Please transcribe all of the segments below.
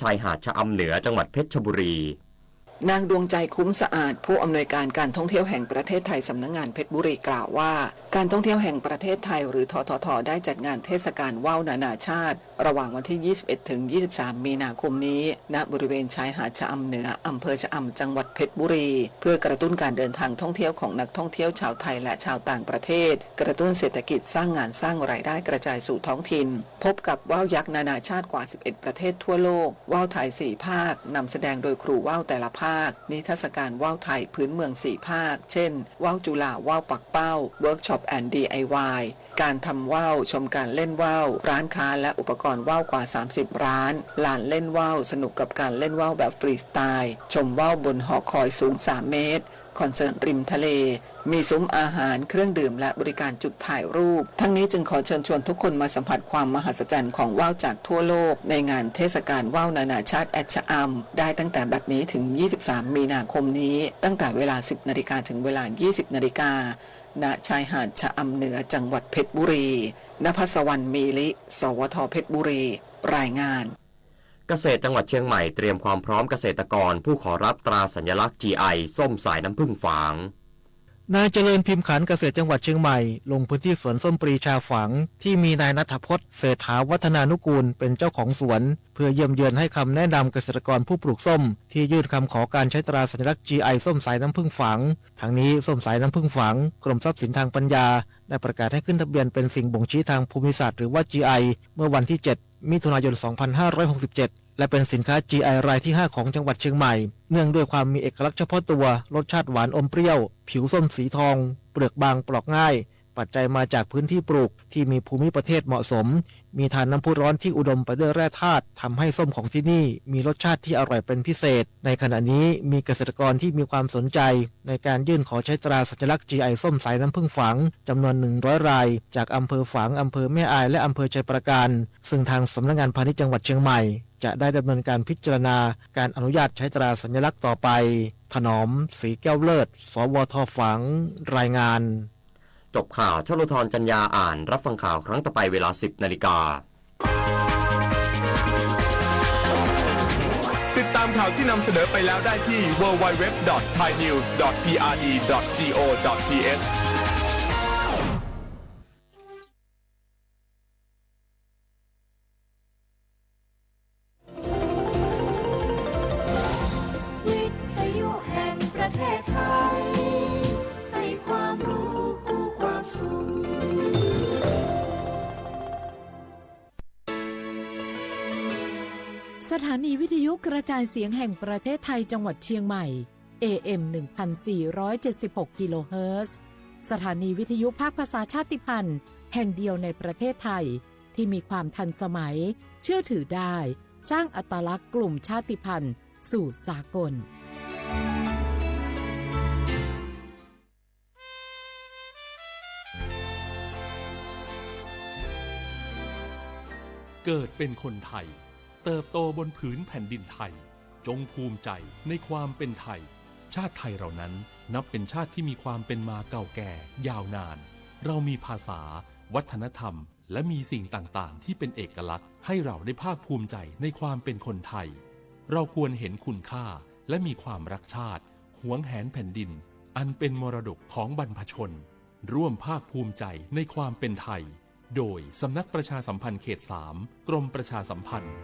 ชายหาดชะอำเหนือจังหวัดเพชรบุรีนางดวงใจคุ้มสะอาดผู้อำนวยการการท่องเที่ยวแห่งประเทศไทยสำนักงานเพชรบุรีกล่าวว่าการท่องเที่ยวแห่งประเทศไทยหรือทททได้จัดงานเทศกาลว่าวนานาชาติระหว่างวันที่ 21 ถึง 23 มีนาคมนี้ณบริเวณชายหาดชะอำเหนืออำเภอชะอำจังหวัดเพชรบุรีเพื่อกระตุ้นการเดินทางท่องเที่ยวของนักท่องเที่ยวชาวไทยและชาวต่างประเทศกระตุ้นเศรษฐกิจสร้างงานสร้างรายได้กระจายสู่ท้องถิ่นพบกับว่าวยักษ์นานาชาติกว่า 11 ประเทศทั่วโลกว่าวไทย 4 ภาคนำแสดงโดยครูว่าวแต่ละภาคนิทรรศการว่าวไทยพื้นเมือง 4 ภาคเช่นว่าวจุฬาว่าวปักเป้าเวิร์กช็อปแอนด์ DIY การทำว่าวชมการเล่นว่าวร้านค้าและอุปกรณ์ว่าวกว่า 30 ร้านลานเล่นว่าวสนุกกับการเล่นว่าวแบบฟรีสไตล์ชมว่าวบนหอคอยสูง 3 เมตรคอนเสิร์ตริมทะเลมีซุ้มอาหารเครื่องดื่มและบริการจุดถ่ายรูปทั้งนี้จึงขอเชิญชวนทุกคนมาสัมผัสความมหัศจรรย์ของว่าวจากทั่วโลกในงานเทศกาลว่าวนานาชาติแอดชะอำได้ตั้งแต่บัดนี้ถึง 23 มีนาคมนี้ตั้งแต่เวลา 10 นาฬิกาถึงเวลา 20 นาฬิกาณชายหาดชะอำเหนือจังหวัดเพชรบุรีณภัสวรรณมีลิสวทเพชรบุรีรายงานเกษตรจังหวัดเชียงใหม่เตรียมความพร้อมเกษตรกรผู้ขอรับตราสัญลักษณ์ GI ส้มสายน้ำผึ้งฝางนายเจริญพิมพ์ขันเกษตรจังหวัดเชียงใหม่ลงพื้นที่สวนส้มปรีชาฝางที่มีนายณัฐพจน์เศรษฐาวัฒนานุกูลเป็นเจ้าของสวนเพื่อเยี่ยมเยือนให้คำแนะนำเกษตรกรผู้ปลูกส้มที่ยื่นคำขอการใช้ตราสัญลักษณ์ GI ส้มสายน้ำผึ้งฝางทั้งนี้ส้มสายน้ำผึ้งฝางกรมทรัพย์สินทางปัญญาได้ประกาศให้ขึ้นทะเบียนเป็นสิ่งบ่งชี้ทางภูมิศาสตร์หรือว่า GI เมื่อวันที่ 7 มิถุนายน 2567และเป็นสินค้า GI รายที่ 5 ของจังหวัดเชียงใหม่เนื่องด้วยความมีเอกลักษณ์เฉพาะตัวรสชาติหวานอมเปรี้ยวผิวส้มสีทองเปลือกบางปลอกง่ายปัจจัยมาจากพื้นที่ปลูกที่มีภูมิประเทศเหมาะสมมีทานน้ำพุร้อนที่อุดมไปด้วยแร่ธาตุทำให้ส้มของที่นี่มีรสชาติที่อร่อยเป็นพิเศษในขณะนี้มีเกษตรกรที่มีความสนใจในการยื่นขอใช้ตราสัญลักษณ์ GI ส้มสายน้ำผึ้งฝางจำนวน100 รายจากอำเภอฝางอำเภอแม่อายและอำเภอชัยปราการซึ่งทางสำนักงานพาณิชย์จังหวัดเชียงใหม่จะได้ดำเนินการพิจารณาการอนุญาตใช้ตราสัญลักษณ์ต่อไปถนอมศรีแก้วเลิศสวทฝางรายงานจบข่าวชลธรจัญญาอ่านรับฟังข่าวครั้งต่อไปเวลา 10 นาฬิกาติดตามข่าวที่นำเสนอไปแล้วได้ที่ www.thainews.prd.go.thสถานีวิทยุกระจายเสียงแห่งประเทศไทยจังหวัดเชียงใหม่ AM 1476 กิโลเฮิรตซ์สถานีวิทยุภาคภาษาชาติพันธุ์แห่งเดียวในประเทศไทยที่มีความทันสมัยเชื่อถือได้สร้างอัตลักษณ์กลุ่มชาติพันธุ์สู่สากลเกิดเป็นคนไทยเติบโตบนผืนแผ่นดินไทยจงภูมิใจในความเป็นไทยชาติไทยเรานั้นนับเป็นชาติที่มีความเป็นมาเก่าแก่ยาวนานเรามีภาษาวัฒนธรรมและมีสิ่งต่างๆที่เป็นเอกลักษณ์ให้เราได้ภาคภูมิใจในความเป็นคนไทยเราควรเห็นคุณค่าและมีความรักชาติหวงแหนแผ่นดินอันเป็นมรดกของบรรพชนร่วมภาคภูมิใจในความเป็นไทยโดยสำนักประชาสัมพันธ์เขต 3 กรมประชาสัมพันธ์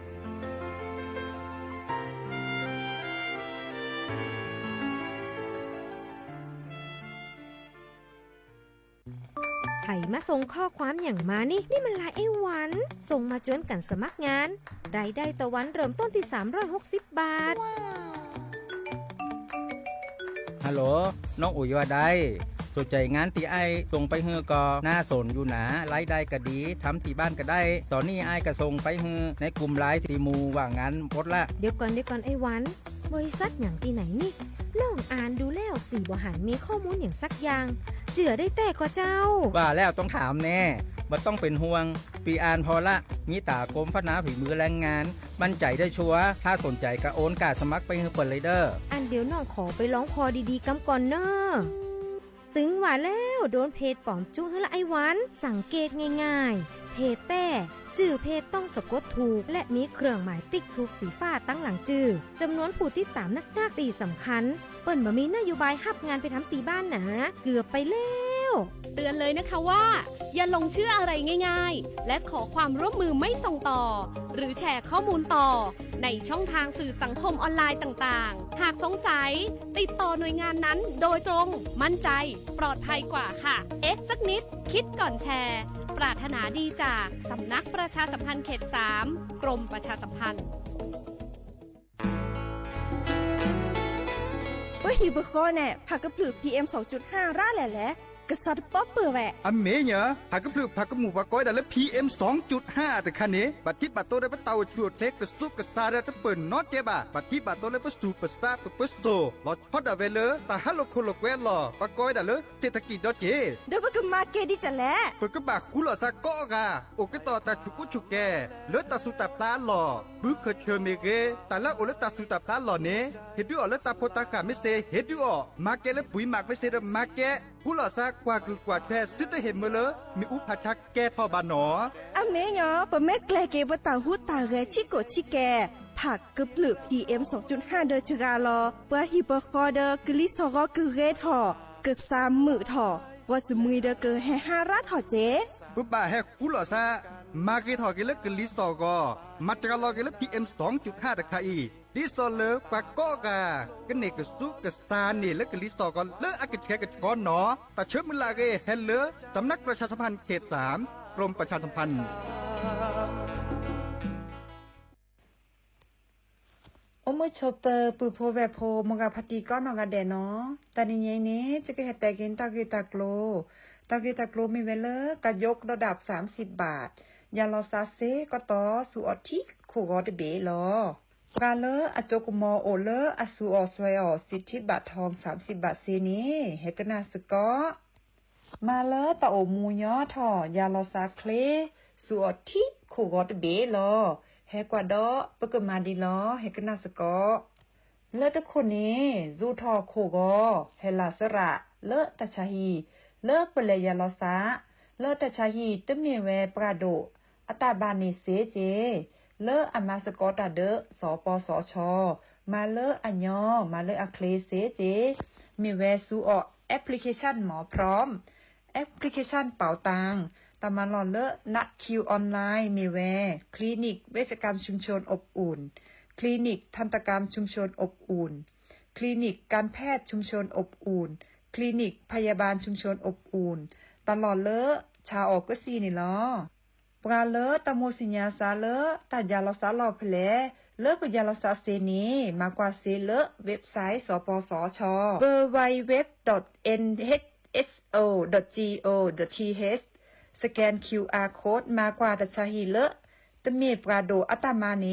ไถมาส่งข้อความอย่างมานี่มันลายไอ้หวันส่งมาจวนกันสมัครงานรายได้ต่อวันเริ่มต้นที่360 บาทฮัลโหลน้องอุ๋ยว่าได้สนใจงานตีไอส่งไปฮือก็น่าสนอยู่นะรายได้ก็ดีทำตีบ้านก็ได้ตอนนี้ไอก็ส่งไปฮือในกลุ่มไลน์ตีมูว่างานพดละเดี๋ยวก่อนไอ้หวันบริษัทอย่างที่ไหนนี่ลองอ่านดูแล้วสี่บ่หันมีข้อมูลอย่างสักอย่างเจือได้แต่ก็เจ้าว่าแล้วต้องถามแน่บ่ต้องเป็นห่วงปีอ่านพอละมีตากรมพัฒนาฝีมือแรงงานมั่นใจได้ชัวร์ถ้าสนใจก็โอนกาสมัครไปฮือเปิดเลยเด้ออันเดี๋ยวน้องขอไปร้องพอดีๆกำก่อนเนอะตึงว่าแล้วโดนเพจปลอมจุ้งให้ละไอ้หวันสังเกตง่ายๆเพจแต่ จื่อเพจต้องสะกดถูกและมีเครื่องหมายติ๊กถูกสีฟ้าตั้งหลังจื่อจำนวนผู้ติดตามนักตีสำคัญเปิ้นบ่มีนโยบายรับงานไปทำตีบ้านนะเกือบไปแล้วเตือนเลยนะคะว่าอย่าลงเชื่ออะไรง่ายๆและขอความร่วมมือไม่ส่งต่อหรือแชร์ข้อมูลต่อในช่องทางสื่อสังคมออนไลน์ต่างๆหากสงสัยติดต่อหน่วยงานนั้นโดยตรงมั่นใจปลอดภัยกว่าค่ะสักนิดคิดก่อนแชร์ปรารถนาดีจากสำนักประชาสัมพันธ์เขต 3 กรมประชาสัมพันธ์ว่าฮิบก็แน่ผักกระพือ PM 2.5 ร่าแหละกษัตริย์ป๊อปเปื่อแหวะอเมเนอะผักกระพือผักกระหมูผักก้อยแต่ละ PM 2.5 แต่คันนี้บัดที่บัดโตได้ปะเตาชวดเล็กกระซุกกระซาได้ตะเปิ่นน็อตเจ็บบัดที่บัดโตได้ปะสูปะซาปะโซลอพอดอะเวเลแต่ฮัลโลโคโลแวลอปะก้อยได้เลยเศรษฐกิจดอเจเดี๋ยวก็มาเกดิจะแลเปิดกระบะคุลอซากอกาโอกต่อตาชุกุชุแกเลือตาสุตาปลาหล่อบึกเคเชเมเกแต่ละโอเลตาสุตาปลาหล่อเนเฮ็ดดูออเลตาโพตากาไม่เซเฮ็ดดูออมาเกและปุ๋ยหมักไม่เซมาเกกุลอซากว่าคือกว่าแช่ซึได้เห็นเมื่อเลยมีอุปชักแก่ทอบานหนออเมเนาะปะแม่แกลเกบตาหูตาเรชิโกชิแกผักกระพือ PM 2.5 เดอจกาลอเปฮิบกอเดอกลิซอกกเรทอกึ3มือทอว่าสมุยเดอกแห่5รัดทอเจปุ๊บบ่าแฮกุลอซามาเกทอเกลกลิซอกอมาจกาลอเกล PM 2.5 ตะคาอีดิซอเลปากกอกากเนกสุกสานี่และกลิซอกอเลอักแกกกอนหนอแต่เชิญมลาเกเฮเลสำนักประชาสัมพันธ์เขต 3 กรมประชาสัมพันธ์โอมชอปเปอร์ปูโพเวโพมงาพัติก้อนอกาเดเนาะตานิเยนี้จะก็เฮตกินตากิตาโกลมีเวลกะยกระดับ30 บาทยาลอซาเซก็ต่อสุอทิคูกอดเบลอกาเลออจกมอโอเลออสุออสวยอสิทธิบัตรทอง30 บาทเซนี้เฮกนาสกอมาเลอตะโอมูยอทอยาลอซาเคลสุอทิคูกอดเบลอเฮกว่าดอปกมาดีลอเฮกนาสกอเลอตะคนนี้จูทอโคกอเฮลาสระเลอตะชาฮีเลอเปเลยาลอซาเลอตะชาฮีตะเมเวปราโดอตาบานิเซเจเลออามาสกอตาเดสปสชมาเลออัญญอมาเลออะเคลเซเจมีแวซูอแอปพลิเคชันหมอพร้อมแอปพลิเคชันเป๋าตังตามาลอนเลอนัดคิวออนไลน์มีแวคลินิกเวชกรรมชุมชนอบอุ่นคลินิกทันตกรรมชุมชนอบอุ่นคลินิกการแพทย์ชุมชนอบอุ่นคลินิกพยาบาลชุมชนอบอุ่นตลอดเลอชาออกก็ซีนี่ลอปราเลตะโมสิญญาซาเลตายาลอซาลอเพลเลกยาลอซาเซนีมากว่าเซเลเว็บไซต์สปสช www.nhso.go.th สแกน QR Code มากว่าตะชาฮีเลตะเมปราโดอัตมาเน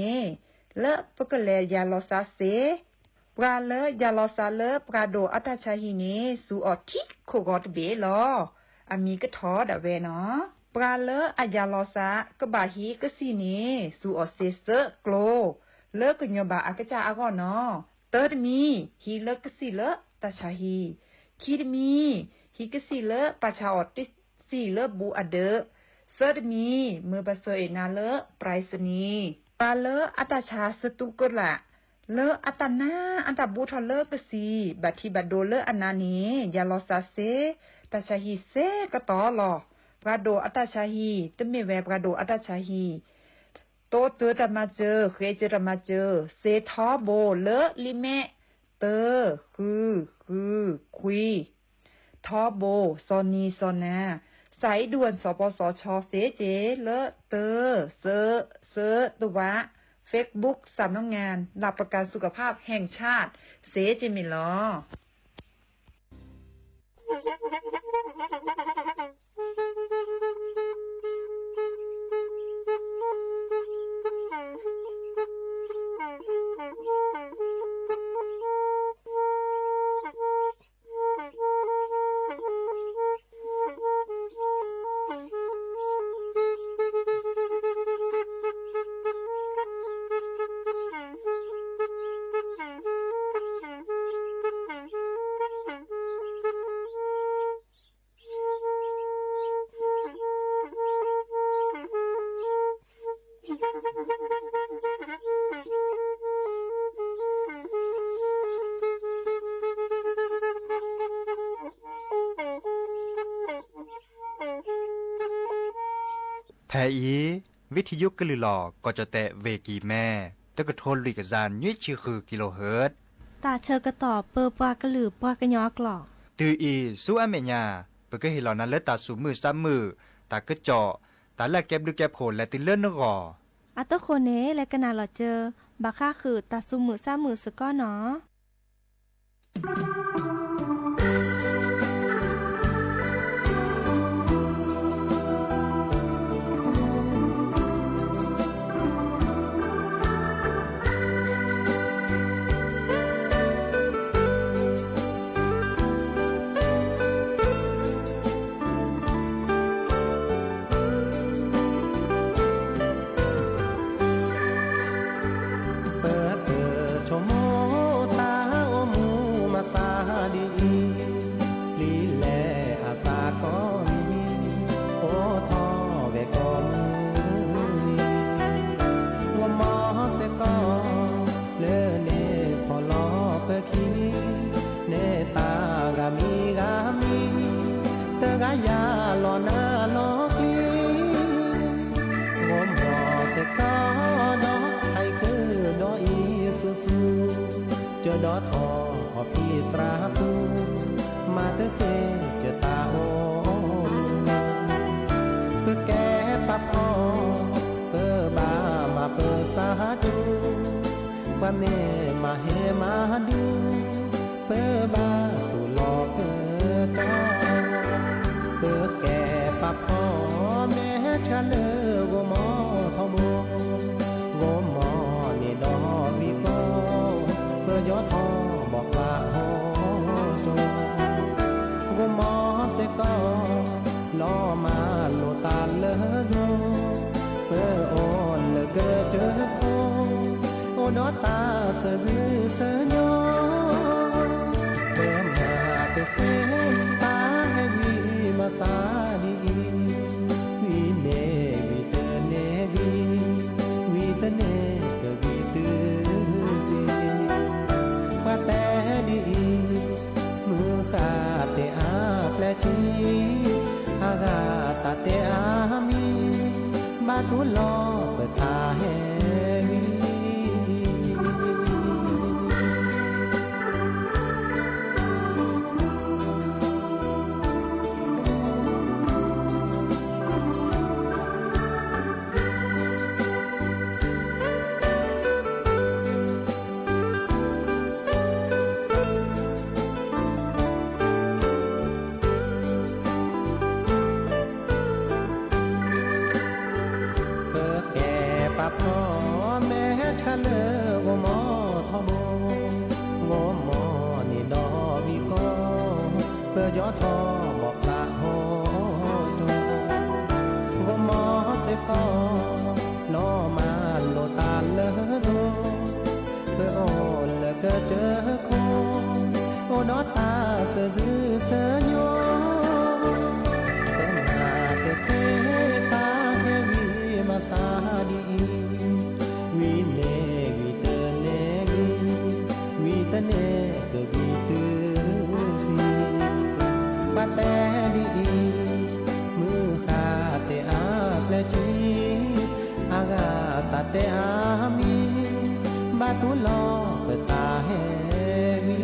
เลปกเลยาลอซาเซปราเลยาลอซาเลปราโดอัตชาฮีเนสูออทิโคกอตเบลออามีก็ทอดะเวเนาะปราเลอายาลอซากบาฮีกสีนีสูออเซเซโกลเลกญบาอากจาอากอนอเติดมีฮีเลกสีเลตาชาฮีคีดมีฮีกสีเลปาชาออติสีเลบูอเดเซดมีมือบาเซเอนาเลปรายสนีปราเลออัตชาสตุกละเลอัตนาอันตบูทอเลกสีบัติบัดโดเลอนานียาลอซาเซตาชาฮีเซก็ต่อลอปราโดอัตชาฮีตะเมแวปราโดอัตชาฮีโตเตอตะมาเจอเคเจตะมาเจอเซทอโบเลลิเมเตอคือคุยทอโบซอนีซอนาสายด่วนสปสชเซเจเลเตอเซตัวะ Facebook สำนักงานหลักประกันสุขภาพแห่งชาติเซเจมิลอ แทอีวิทยุกลือหลอก็จะแตะเวกีแม่ตะกะโทนลุยกะจานยุ้ยชื่อคือกิโลเฮิรตซ์ตาเชอกระต่อเปอปากระหลือปากระยอกหลอกตืออีสู้อเมญาเปก็เห็นเหล่านั้นและตาสูมือซ้ำมือตากระเจาะตาแลกเก็บดูแก็บโผล่และติเลื่อนนกออัตโคเนและกะนาหลอเจอบาค่าคือตาซุมือซ้ามือสก้อเนาะดอทอขอพี่ตราปูมาเตเสจะตาโอเพื่อแก้ปับพอเพื่อบามาเพื่อสาดูความเน่มาเฮมาดูเพื่อบาตุหลอกเพื่อจอเพื่อแก้ปับพอแม่ชะเลโกมอทอมโกมอนี่ดอวิโกยอทอบอกลาโฮโจกูมอเสก็ล้อมาโลตาเลโจเพื่อโอนเลเกอเจอโคโอดอตาเสือเสือยอเพื่อมาเตเสตาให้วีมาสาดีวีเนวีเตเนวีเตเนก็วีเตซีว่าแต่ดีมือขาเตอาแปลชีอากาตาเตอามีบาตุลอเปิดตาแหวีพ่อแม่ชะเลโกมอทอมโกมอนี่ดอวิโกเพื่อยอทอบอกลาโฮโจโกมอเสก็ล้อมาโลตาเลโดเพื่อโอเลเกอเจอโคโอนอตาเสือเสือยอเพิ่มหาเตเสตาเฮวีมาสาดีวีเนวีเตเนวีเตเนก็วีเตซีบาแต่ดีมือขาเตอาแปลชีอากาตาเตอามีบาตุลอเปิดตาแหวี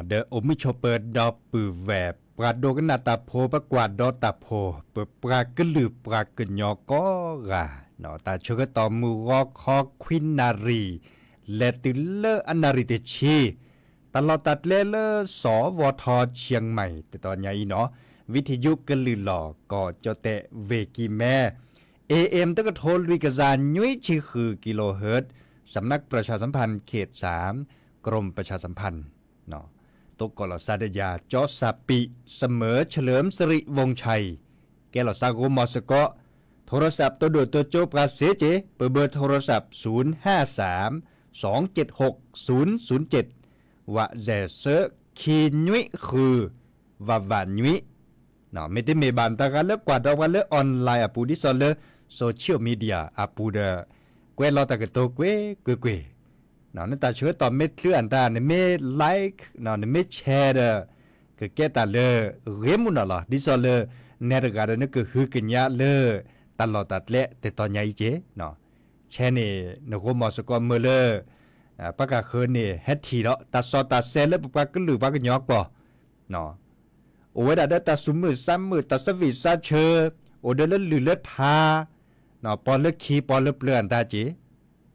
เดออมิชเปิดดอกปือแวบปราดโดกันนาตาโพประกวาดดอตาโพเปิดปรากกลือปรากกยอก็ราหนอตาชกตอมือรอคอควินนารีและติเลออนาริเตชีตลอดตัดเลเลอสวทเชียงใหม่แต่ตอนใหญ่เนาะวิทยุกลือหลอก็จะแตะเวกีแม่ AM ตะกะโทนลุยกะจานยุ้ยชื่อคือกิโลเฮิรตซ์สำนักประชาสัมพันธ์เขต3กรมประชาสัมพันธ์เนาะตกกลซาดยาจอสาปิเสมอเฉลิมสิริวงชัยแกลซาโกมอสกอโทรศัพท์ตัวโดดตัวโจปราเสเจเบอร์โทรศัพท์053 276 007ว่าแจเซ คีนุ้ยคือว่าวันนุ้ยเนาะไม่ได้มีบันตากันเลิกกว่าดอกกันเลิกออนไลน์อ่ะปูดิสอนเลยโซเชียลมีเดียอ่ะปูเดอเกวรอตะกะโตเกวเกเนาะนั่นตาช่วยต่อเม็ดเคลื่อนตาเนี่ยไม่ไลค์เนาะเนี่ยไม่แชร์เด้อก็แกตาเลยเรียมุนอ่ะล่ะดิสอนเลยเนรกาเดนึกคือหือกินยาเลยตลอดตัดเละแต่ตอนใหญ่เจเนาะแช่นี่นกมอสกอมเมอเลยปากกาคืนนี่เฮ็ดทีเนาะตัดซอตัดเซลแล้วปากกาหรือปากกายอกบ่เนาะโอ้เวลาได้ตัดสุมือซ้ำมือตัดสวิซาเชอโอ้เดลลือเลือดทาเนาะปอนเลือดขี้ปอนเลือดเปลือนตาจี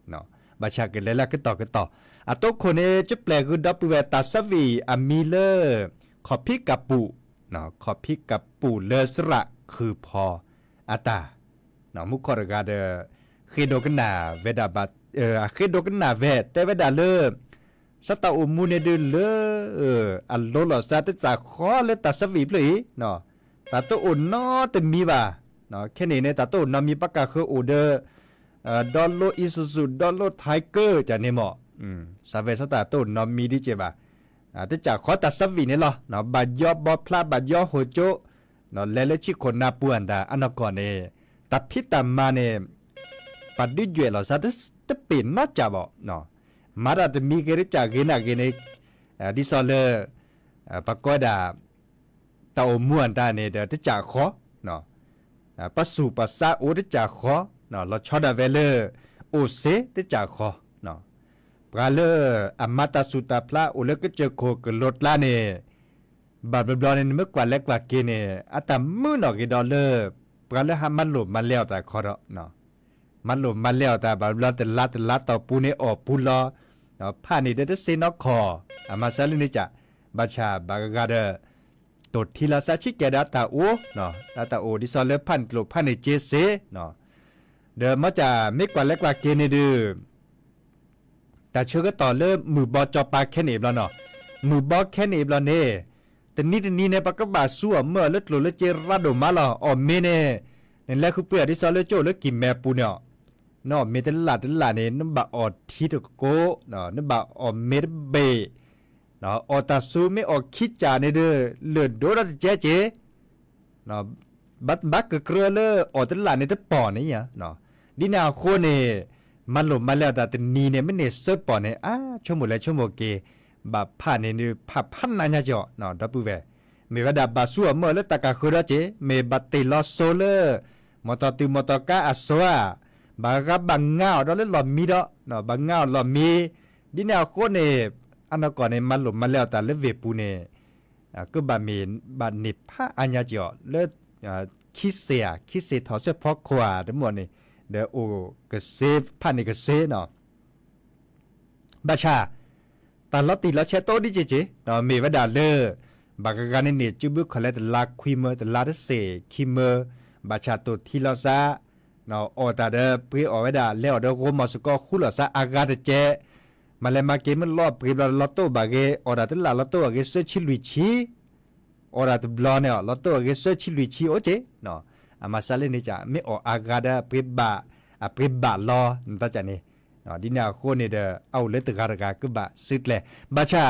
เนาะบาชากันเลยละก็ต่ออะโตคนนี้จะแปลคือดับเบิลตัดสวิอามีเลอร์ขอพิกับปูเนาะขอพิกับปูเลอสระคือพออาตาเนาะมุขรกาเดคือโดกันนาเวดาบัดคือโดกันนาเวแต่เวดาเลอสตาอุมูเนดูเลอัลโลลอซาตจะขอเลตัดสวิเลยเนาะตาโตอุนนอแต่มีว่าเนาะแค่นี้เนี่ยตาโตนมีปากกาคืออูเดอดอลโลอิซูซูดอลโลไทเกอร์จะเนี่ยเหมาะซาเวสตาโตนมีดิเจบ่าแต่จะขอตัดสวิเนี่ยหรอเนาะบัดยอบอพลาบัดยอโฮโจเนาะเลชิคนนาปวนดาอันนก่อนเนี่ยตัดพิตามาเนี่ยปัดดิจวยหรอซาตเป็นนอจ่าบ่เนาะมาดาจะมีเกริจากินากินดิซอเลปากกอดาตาอมวนตาเนี่ยเดี๋ยวจะจ่าขอเนาะปัสสุปัสสะโอจะจ่าขอเนาะเราชอดาเวเลโอเซจะจ่าขอเนาะปลาเลอมาตาสุตาพระโอเลก็เจอโคกลดลาเนี่ยบาดบลอเนี่ยเมื่อกว่าเล็กกว่าเกเนี่ยอาตามือหนอกิดอเลปลาเลหามันหลุมมันเลี้ยวแต่ขอเนาะมันหลุมมันเลี้ยวแต่บาดบลอแต่ละต่อปูเนี่ยออกปูลอเนาะผ่านนี่เดเซนอคอมาซาลินิจ่าบาชาบากาเดตดทีละซาชิเกดาตาโอเนาะดาตาโอดิซอเลพันกลุพันในเจเซเนาะเดิมมาจากไม่กว่าเล็กกว่าเกเนดือแต่เชื่อก็ต่อเริ่มมือบอจอปาแค่นี้แล้วเนาะมือบอแค่นี้แล้วเนี่ยแต่นี่ในปากกบาสัวเมื่อเลือดหลุดเลือดเจราโดมาละอ๋อเมเน่นั่นแหละคือเปลือกดิซอเลโจเลือดกินแม่ปูเนาะเนาะเมตลาดเนี่ยน้ำบะออดทีตะโกเนาะน้ำบะออเมตเบเนาะออตาซูไม่ออกคิดจาในเด้อเลือดโดนเจ๊เนาะบักกะเกลือเลอออตลาดในตะปอนี่เนาะดินาโคเนมันหลบมาแล้วแต่นีเนี่ยไม่เนเซอร์ปอเนี่ยชั่วโมงแล้วชั่วโมงเกบับผ่านเนี่ยผับพันนายจ่อเนาะดับเบิลเมว่าดับบาสัวเมื่อแล้วตะกะคือเจเมบัตติลอโซเลอร์มอตติมอตกาอัสวาบากับบางเงาเราเล่นหลอมมีดอเนาะบางเงาหลอมมีดินาโคเนอันนั้นก่อนเนี่ยมันหลบมาแล้วแต่เลือเวปูเนี่ยก็บามีนบานิพะอัญญาจ่อเลือคิเสียถอดเสื้อพอกขวาทั้งหมดนี่เดี๋ยวโอ้ก็เซฟพันนี่ก็เซเนาะบาชาตอนเราตีเราเชโตดิเจเนาะมีว่าดาเลบากการเนี่ยจุบุคอเลตลาควิเมอร์ตลาดเซคิเมอร์บาชาตัวที่เราซาเนาะออตาเดปรีออเวดาแล้วเดโรมาสก็คุลซาอากาเดเจมาเลมาเกมันรอบปรีบลอตโต้บาเกออดาตลาลอตโต้เกเซชิลุยชีออดาตบลอเนี่ยลอตโต้เกเซชิลุยชีโอเจเนาะอามาซาเลนี่จ้ะไม่ออกอากาเดปรีบาลอนั่นตาจ้ะนี่เนาะดินาโคนี่เดเอาเลตกากากบะซึดแลบาชา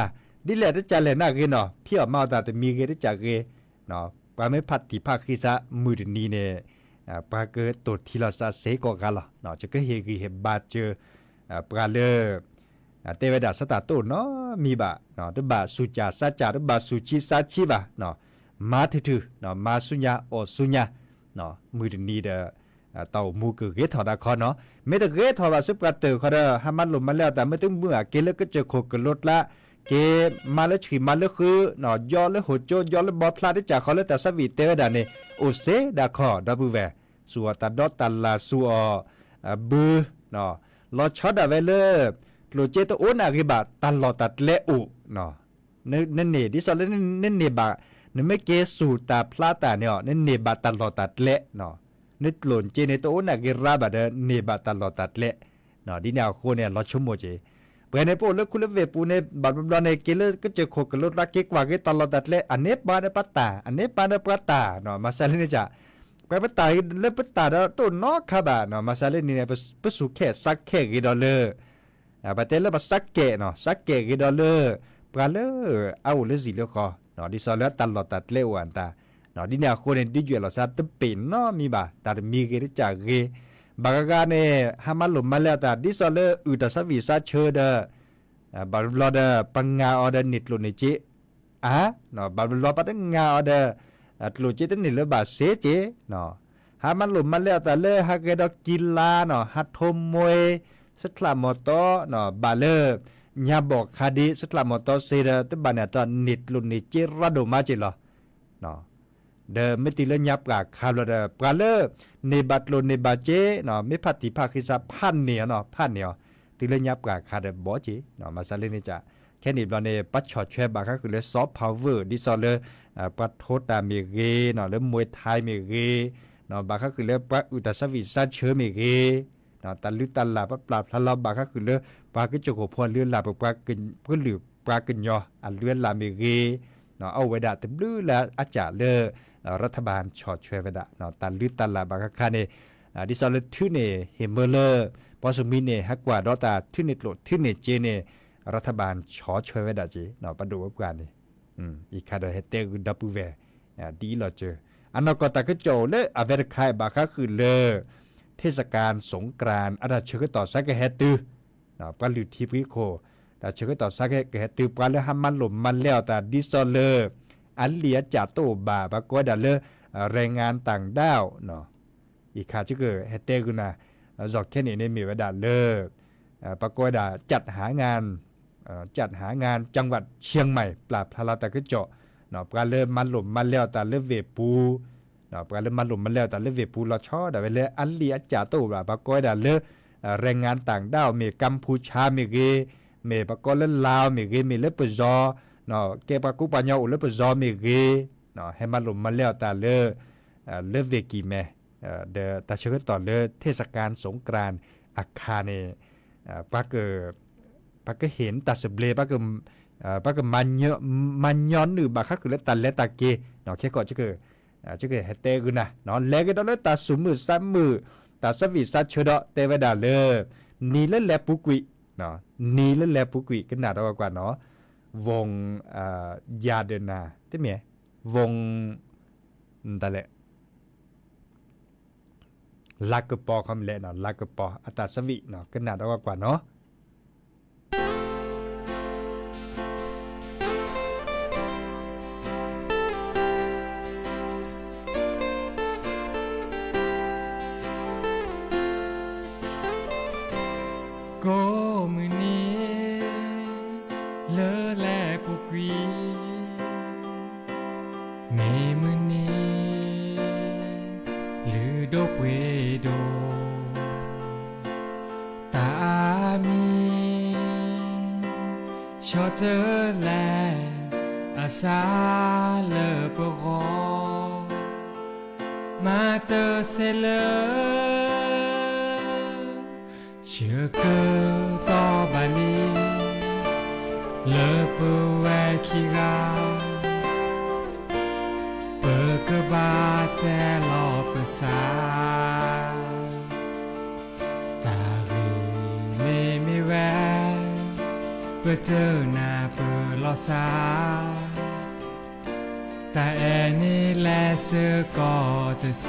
ดิเลตจ้ะเลน่าเกเนาะพี่อมาตาแต่มีเกจ้ะเกเนาะปาไม่พัดที่ภาคคิซะมือนี้เนี่ยปาเกิดตัวที่เราซาเซกกันล่ะเนาะจะก็เฮกีเฮบาเจอปาเลเตวดาสตาโตเนาะมีบะเนาะตบะสุจาซาจาตบะสุชิซาชิบะเนาะมาถือเนาะมาสุญญาออสุญญาเนาะมือนี้เดเต่ามูกเกถอดาคอเนาะไม่แต่เกถอดว่าสุปกาเตอเขาเด้อหามันลมมาแล้วแต่ไม่ต้องเมื่อเกลก็จะโคกลดละเกมาแล้วฉีมาแล้วคือเนาะยอแล้วโหโจยอแล้วบอพลาดได้จากเขาแล้วแต่สวีเตวดาเนี่ยโอเซดาคอดับเบิลสัวตาดอตาลาสัวบือเนาะลอชอดาเวเลโลเจตโอนากิบะตลอดตัดเลอุเนาะนั่นเนี่ยดิสอลนั่นเนี่ยบะนั่นไม่เกสูตาพลาตาเนี่ยนั่นเนี่ยบะตลอดตัดเลเนาะนึกหล่นเจเนตโอนากิราบะเดเนี่ยบะตลอดตัดเลเนาะดินาโคเนี่ยลอชั่วโมงเจเพื่อนในพวกเลิกคุณเวปูเนี่ยบัดบัดในเกลก็จะโคกลดรักเกกว่าเกตลอดตัดเลอันนี้ปาเดปัตตาอันนี้ปาเดปัตตาเนาะมาซาลินจ้ะไปปัตตาเล็บปัตตาเดตัวนอกครับะเนาะมาซาลินเนี่ยไปสู่แค่สักแค่กี่ดอลลาร์ปะเตลปัสสักเกะเนาะสักเกะกี่ดอลลาร์ ปลาเลอเอาเลสิเลคอเนาะดิซอเลตลอดตัดเลวอันตาเนาะดิเนี่ยคนเนี่ยดิจเราซาตเป็นเนาะมีบ่าแต่มีเกริจากเกบางการเนี่ยหามาหลุมมาแล้วแต่ดิซอเลอุตสาหวิซาเชอเดบาร์ลอเดปังงาออเดนิดลุนิจิเนาะบาร์ลอปังงาออเดลุจิตนิดเลบาเสเจเนาะหามาหลุมมาแล้วแต่เลฮักเกดกิลาเนาะฮัตโทมวยสคลามอโตเนาะบาเลญาบอกคดีสคลามอโตเซเดตบานาตอนนิดลุนิจิระดมาจิลเนาะเดไม่ติเลญับกับคาร์ลเดปลาเลเนบัตโลเนบาเจเนาะไม่พัติภาคิซาพันเนียเนาะพันเนียติเลญับกับคาร์เดบอจีเนาะมาซาเลนิจ่าแค่นี้เราเนี่ยปัจฉอดแชบาก็คือเลซอฟต์พาวเวอร์ดิซอลเลปัทโทตาเมเกเนาะเลมวยไทยเมเกเนาะบาก็คือเลปะอุตสาหวิซาเชอเมเกเนาะตันลึกตันลาปะปลาพลาบาก็คือเลปาก็จะโขพวนเลื่อนลาปะกินเพื่อหรือปลากินยออันเลื่อนลาเมเกเนาะเอาไว้ด่าเต็มลื้อแล้วอาจารย์เลรัฐบาลชอดช่วยไว้ด่าเนาะตันลึกตันลาบาก็คาเนี่ยดิซอลเลทื่อเนี่ยเฮมเบอร์เลพอสมิเนี่ยฮักกว่าดอตาทื่อเนี่ยโหลดทื่อเนี่ยเจเนี่ยรัฐบาลชอช่วยไว้ด่าจีเนาะประดูว่าการนี่อีกคาเดเฮเตกุดับเวดีหล่อเจออันนั้นก็ตากระโจเลอเวรคายบาก็คือเลเทศกาลสงกรานต์อาจจะเชื่อต่อสักแฮตือเนาะปลาหลุดทีพิโคแต่เชื่อต่อสักแฮตือปลาเลหัมมันหลุมมันแล้วแต่ดิซอลเลอันเลียจ่าโตบาปก็ได้เลแรงงานต่างด้าวเนาะอีกขาจะเกิดเฮเตกุนะจอกแค่นี้ในมีเวลาเลปก็ได้จัดหางานจังหวัดเชียงใหม่ปราบพลาตะกะเจาะเนาะปลาเลมันหลุมมันแล้วแต่เลเวปูเนาะปลาเลมันหลุมมันแล้วแต่เลเวปูลอชอได้เวลอันเลียจ่าโตบาปก็ได้เลแรงงานต่างด้าวมีกัมพูชามีเกมีปก็เลลาวมีเกมีเลปจอเนาะเกปกุปัญญาอุเลปจอมีเกเนาะให้มันหลุมมันแล้วแต่เลเวกีแมเดตาเชื่อต่อเลเทศกาลสงกรานต์อาคาเนปาก็เห็นตัดสเบลปาก็มันย้อนหรือบาคักคือเลตันเลตาเกเนาะแค่ก่อนจะเกิดเฮเตกุนะเนาะแลก็ต้องเลตัดสมือซ้ำมือตัดสวิสัชเชดเตวดาเลนีเลแลปุกุยเนาะนีเลแลปุกุยขนาดเรากว่าเนาะวงยาเดนาใช่ไหมวงนั่นแหละลักกปอคำเละเนาะลักกปออัตสวิเนาะขนาดเรากว่าเนาะก็มือนี้เลอแลปุกวีเมมือนี้ลือดกเวโดตามีชอเจอแลอาสาเลอปรอมาเตอเซเลเชื่อเกิดต่อบาลีเลอเปแวคิกาเปกบาแต่ลอเปสาตารีไม่แวเปเจอหน้าเปลอสาแต่แอนี่แลเสือก็จะเซ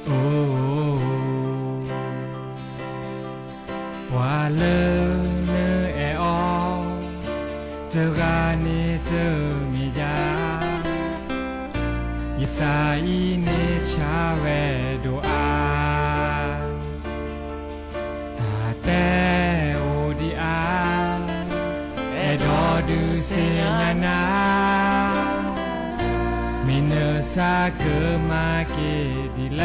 โอ้ว่าเลอแออเจอรานีเจอมียายิสาอีเนชาเวดูอาตาแต่โอดีอาเอดอดูเซียนามิเนซาเกมาเกดีแล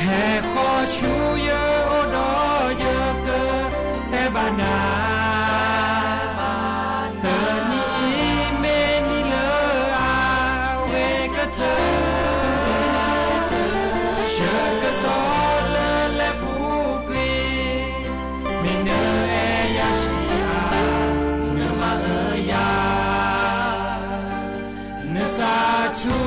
แห่ขอชูเยอะโอดอเยอะเกินแต่บานาเตอนี่เมนี่เลออาเวก็เจอเชื่อก็ต่อเลอและผูกวีมิเนเอยาชีอาเนื้อมาเอยาเนื้อสาชู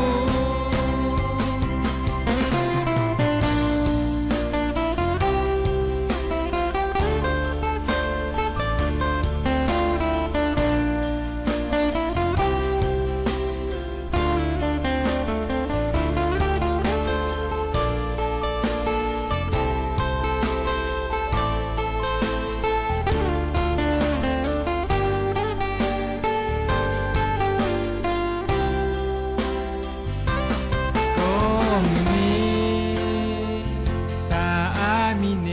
มือนี้ตาอามีเน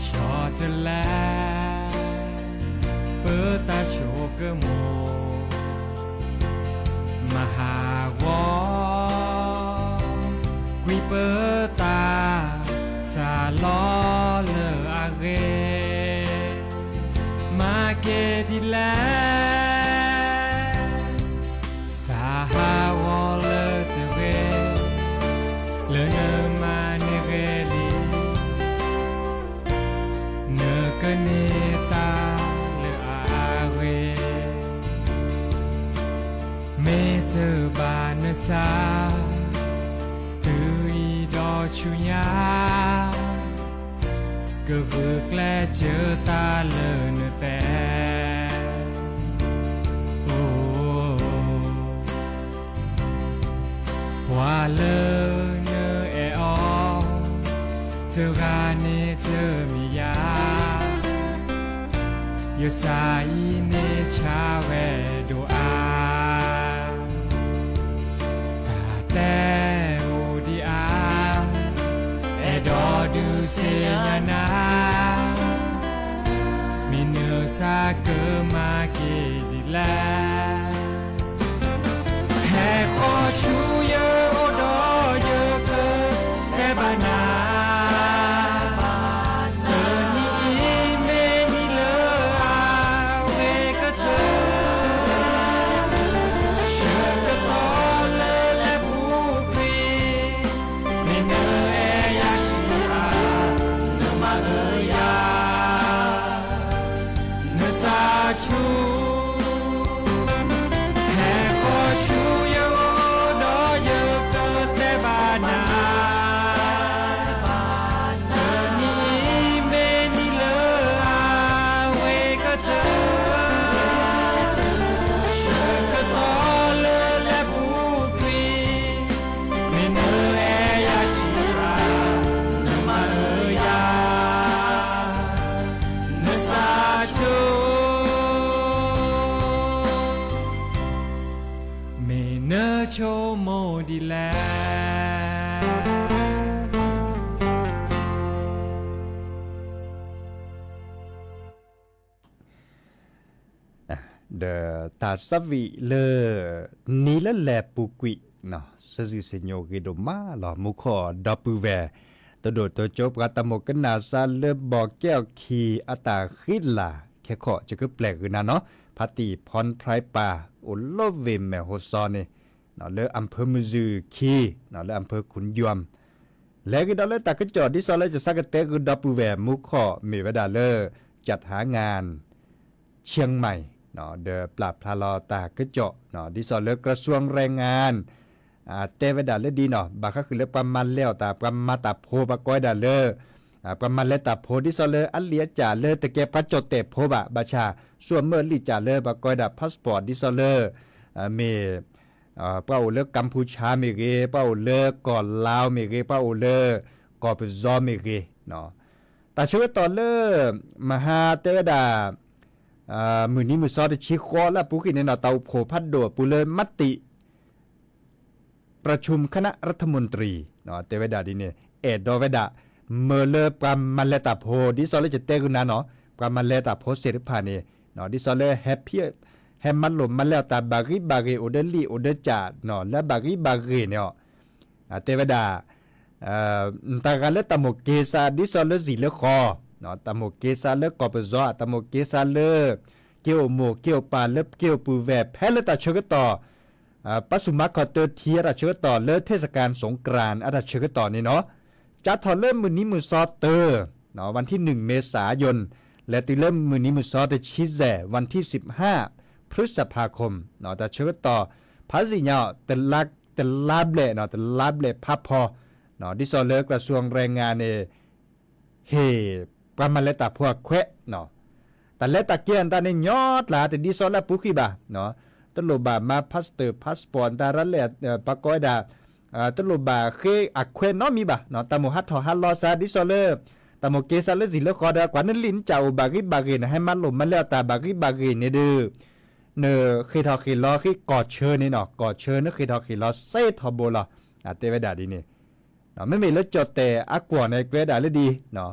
ชอจะแลเปิดตาโชกโมมหาวอกวีเปิดตาสาลอเลออาเกมาเกดิแลสาหาวอเลอเจเกเลอเนมาเนเกลีเนกเนตาเลออาเกเมเจอบานสาตืออีดอชุยาก็คือแกล้เจอตาเลอเนแต่โอ้ว่าเลอเนเออเจอกาเนเจอมียาเยสายเนชาเวดูอาตาแต่โอดีอาดอดูเสียนามีเนื้อซาเกอมาเกดิแลแค่ขอชูเยอโอดอเยอเกอแค่บานาเออนี่เมนี่เลออาเวก็เธอเชื่อกระทอเลอและผู้ปรีมีเนื้อชูแค่ขอชูเยโอดอเยอเกิดแต่บานาเธอนี่เมนี่เลออาเวก็เธอเชื่อกระทอเลอและผู้ปรีไม่เนอแอยาชีอาเนมาเอยาเนสาชูเนโชโมดีแลเดตาสวิเลนีละแลปุกิเนาะสซิเซโยเกโดมาลอมุขอดอปูเวตโดตจบกะตะโมกนาซาเลบอกแก้วคีอตาคิดลาแค่ขอจะคือแปลกนะเนาะพาติพรไพรปาโอโลเวเมโฮซอนี่เนาะเลออำเภอมือจือคีเนาะเลออำเภอขุนยวมแล้วก็ดอเลตากจอดที่ซอเลจะสักเตคือดอปูแวมุขอมีเวดาเลจัดหางานเชียงใหม่เนาะเดอปราบทาลอตากจอเนาะที่ซอเลกระทรวงแรงงานเตเวดาเลดีเนาะบาก็คือเลประมาณแล้วตาประมาตาโพบะก้อยดาเลประมาณเลตาโพที่ซอเลอันเลียจ่าเลตะเกประจดเตโพบะบาชาส่วนเมื่อลิจ่าเลบะก้อยดาพาสปอร์ตที่ซอเลเมเป้าเลกัมพูชาเมเกเป้าเลก่อนลาวเมเกเป้าเลก่อปซอเมเกเนาะแต่ชื่อตอนเลมหาเตวดามือนี้มือซอดชิคอและปุกินเนาะเตาโผพัดโดปุเลมติประชุมคณะรัฐมนตรีเนาะเตวดาดิเนี่ยดอเวดาเมเลปรามมันเลตาโพดิซอเลจะเตกุนาเนาะปรามมันเลตาโพเสริพานี่เนาะดิซอเลแฮปปี้แฮมมันหลมมันแล้วตาบากิโอเดลีโอเดจาเนาะและบากิเนี่ยเทวดาตากันเลตาโมเกซาดิซอเลสิเลคอเนาะตาโมเกซาเลกอปซอตาโมเกซาเลเกียวโมเกียวปาเลเกียวปูแวแพเลตาเชกต่อปัสุมาคอเตอร์เทียราเชกต่อเลเทศกาลสงกรานต์อาเชกต่อนี่เนาะจัดถอนเริ่มมือนี้มือซอเตอร์เนาะวันที่1เมษายนและติเริ่มมือนี้มือซอเตชิแซวันที่15พฤษภาคมเนาะแต่เชื่อต่อภาษีเนาะแต่ลาบเล่เนาะแต่ลาบเล่พับพอเนาะที่ซอเลิกกระทรวงแรงงานเนี่ยเฮประมาณเลตาพวกแควเนาะแต่เลตาเกียนตาเนี่ยยอดละแต่ดิซอลาปุกิบาเนาะตลบามาพาสปอร์ตตาระเลปากอยดาตลบาเคอักแควเนาะมีบาเนาะตาโมฮัตทอฮัลลอซาดิซอเลตาโมเกซาเลสิเลคอดากว่านั้นลิ้นเจ้าบากินะให้มันหลมมันแล้วตาบากิเนี่ยดื้อ เนอคือทอคือล้อคือกอดเชิญนี่เนาะกอดเชิญนึกคือทอคือล้อเซทอโบล่ะเตเวดาดีนี่เนาะไม่มีรถจดแต่อักว่าในเกวดาเลยดีเนาะ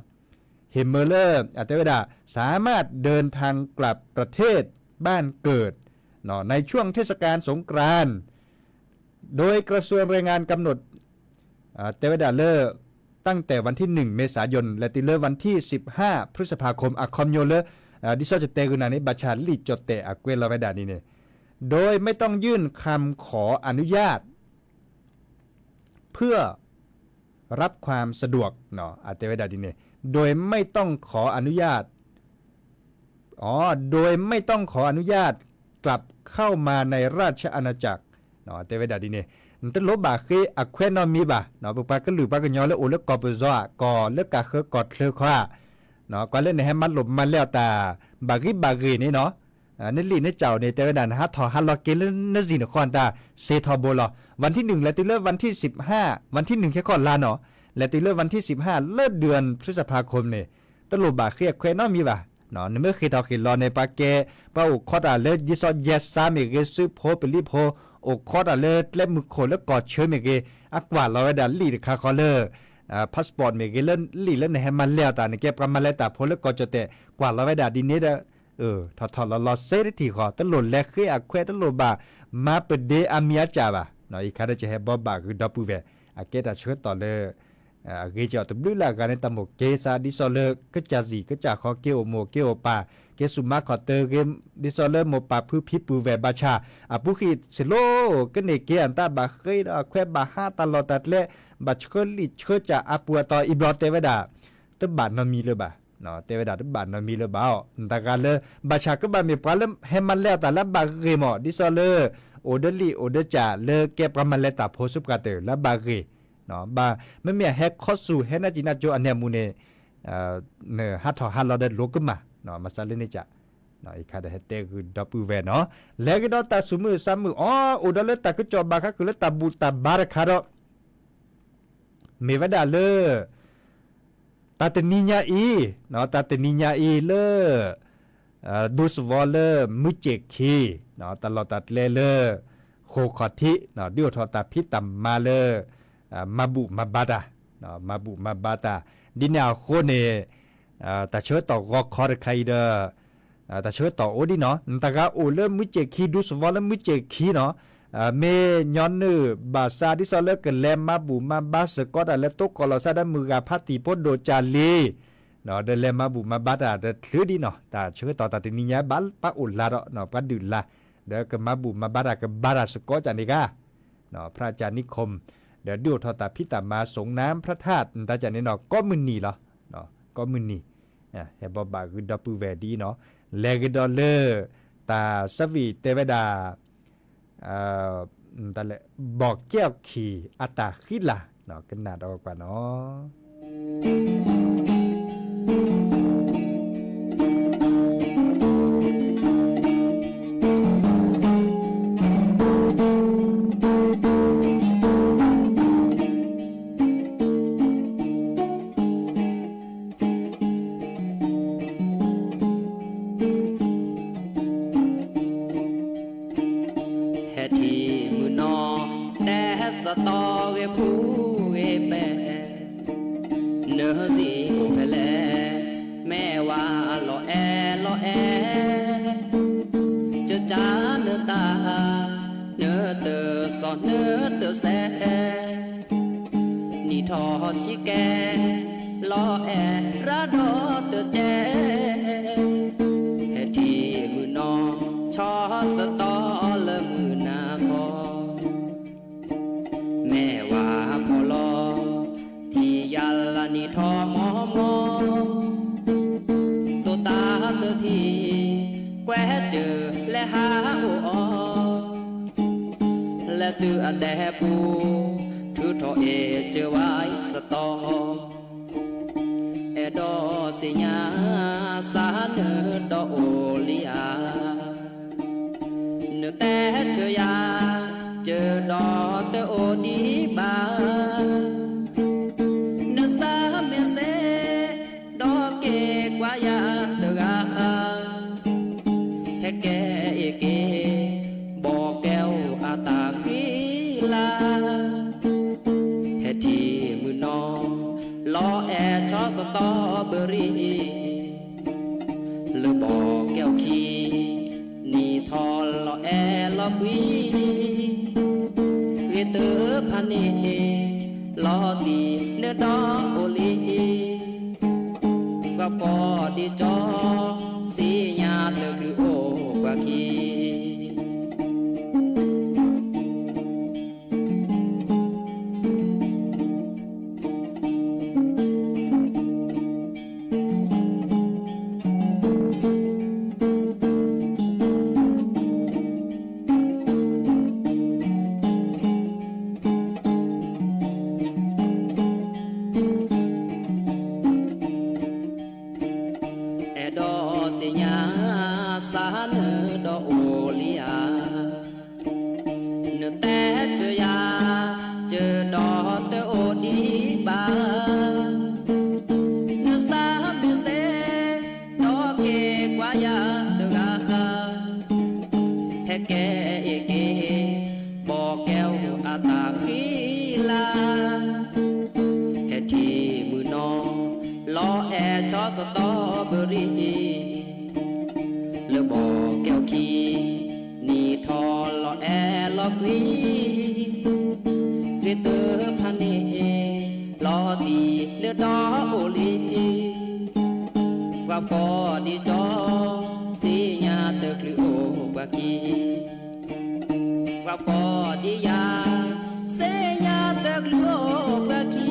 เฮมเมอร์เลอร์เตเวดาสามารถเดินทางกลับประเทศบ้านเกิดเนาะในช่วงเทศกาลสงกรานต์โดยกระทรวงแรงงานกำหนดเตเวดาเลอร์ตั้งแต่วันที่1เมษายนและติเลอร์วันที่15พฤษภาคมคอมโยเลอร์ดิซอจเตกุนานิบัชาลิจดเตอเกวลาเวดานี่เนี่ยโดยไม่ต้องยื่นคำขออนุญาตเพื่อรับความสะดวกเนาะเตเวดานี่เนี่ยโดยไม่ต้องขออนุญาตโดยไม่ต้องขออนุญาตกลับเข้ามาในราชอาณาจักรเนาะเตเวดานี่เนี่ยนั่นลบบาคืออควานอมีบาเนาะปปาก็หรือปากยอแล้วโอเลกอเปซอกอเลกาเคกอดเคลคว้าเนาะก็เล่นในให้มันหลบมันแล้วแต่บากีนี่เนาะนั่นลีนเจ้าในเตเวดานะฮะทอฮัลลอเกลนจีนคอนตาเซทอโบลวันที่1และติเลวันที่15วันที่1แค่ก่อนลาเนาะและติเลวันที่15เลิศเดือนพฤษภาคมนี่ตลบบาคืออควานอมีบาเนาะเมื่อคือทอคือรอในปาเกปาอุคอตาเลยิซอเยสซาเมเกซึโพเปลิโพโอคอดาเลเล่มมือโคแล้วกอดเชื้อเมเกอักว่าเราได้ลีดคาคอเลอร์พาสปอร์ตเมเกเล่นลีเล่นให้มันแล้วแต่ในเก็บกันมาแล้วแต่พอแล้วก็จะแต่กว่าเราได้ดินนี้เด้อถอดเราเซตที่ขอตลอดแลกคืออักแควตลอดบามาเปเดอามีอาจาบะเนาะอีกครั้งจะให้บอบบาคือดับปูเวอาเกตาเชื้อต่อเลยเกจอตบลูลากันในตำบลเกซาดิซอเลอร์ก็จะสีก็จะขอเกโอโมเกโอปาเกสุมาขอเตอร์เกมดิซอเลอร์โมปาพื้พิปูเวบาชาปุขีสโลก็เนเกอันตาบาเคยแควบาฮาตลอดตัดเละบาเชอลิเชอจะอาปัวต่ออิบรอเตเวดาตบานนมีเลยบาเนาะเตเวดาตบานนมีเลยบ่าวตะการเลยบาชาก็บามีปลาเล่มให้มันแล้วแต่ละบาเกมอดิซอเลอร์โอเดลีโอเดจาเลเก็บกันมาแล้วแต่โพสุกาเตอร์และบาเกเนาะบาไม่มีแฮกคอสูแฮนาจินาโจอันเนมูเนเนฮัทฮัลเราได้ลกมาเนาะมาซาเลนี่จ้ะเนาะอีกคาเดเฮเตคือดับปูเวเนาะแล้วก็ตาสุมือซ้ำมือโอดาเลตาก็จอบาค่ะคือเลตาบูตาบาร์คาร์เมวดาเลตาเตนิญาอีเนาะตาเตนิญาอีเลดูสวอลเลมุเจคีเนาะตลอดตัดเลโคคอทิเนาะดิโอทอตาพิตัมมาเลมาบุมาบาตาเนาะมาบุมาบาตาดินาโคเนตาเชื้อต่อกคอร์ไคเดอตาเชื้อต่อโอดีเนาะตากาโอเลมุเจคีดูสวอลมุเจคีเนาะเมยอนเนบาซาดิซอเลกเลมาบุมาบาสกอตาเลโตกอลซาดมือกาพัติโพโดจาลีเนาะเดเลมาบุมาบาตาเดถือดีเนาะตาเชื้อต่อตาตินิยาบัลปะอุลลาเนาะปะดุลลาเดกมาบุมาบาตากบาราสกอจานิกาเนาะพระอาจารย์นิคมเดี๋ยวดูทอตาพิตามาสงน้ำพระธาตุตาจานี่เนาะก็มึนนี่เหรอเนาะก็มึนนี่เฮบบาคือดับปูเวดีเนาะเลกดอลเลอร์ตาสวีเตเวดาตาเลบอกแก้วขี่อัตาคิลาเนาะกันนาดอกว่าเนาตอเกผู้เอเปเนื้อสีโอเพลแม่ว่าลอแอจะจ้าเนื้อตาเนื้อเตอสอนเนื้อเตอแสนี่ทอชิแกลอแอระดอเตอแจเฮทีมือนอชอสตอละมือนาคอแม่ว่าพอลอที่ยัลลานี่ทอมอตัวตาตัวที่แกวเจอและหาโอและตืออันแดปูถือทอเอเจอไว้สตอดอสิญาสาเนดอโอลิอาเนแต่เจอยาเจอดอเตโอดีบาเนสาเมเซดอเกกวายาเตกาเฮเกเอเก ลาเฮ็ดที่มือนอลอแอชอสตอเบอรี่เลอบอกแก้วขี้นี่ทอลอแอลอกุยเวเตอพันนีลอตีเนื้อดอโอลีก็พอดีจอสีญาเตอคือโอกว่าขี้สตอเบอรี่เลอบอกแก้วขี้นี่ทอลอแอลอกุยเวเตอพันนีลอตีเนื้อดอโอลีว่าพอดีจอสีญาเตอคลือโอกว่าขี้ว่าพอดียาเสญาเตอคลือโอกว่าขี้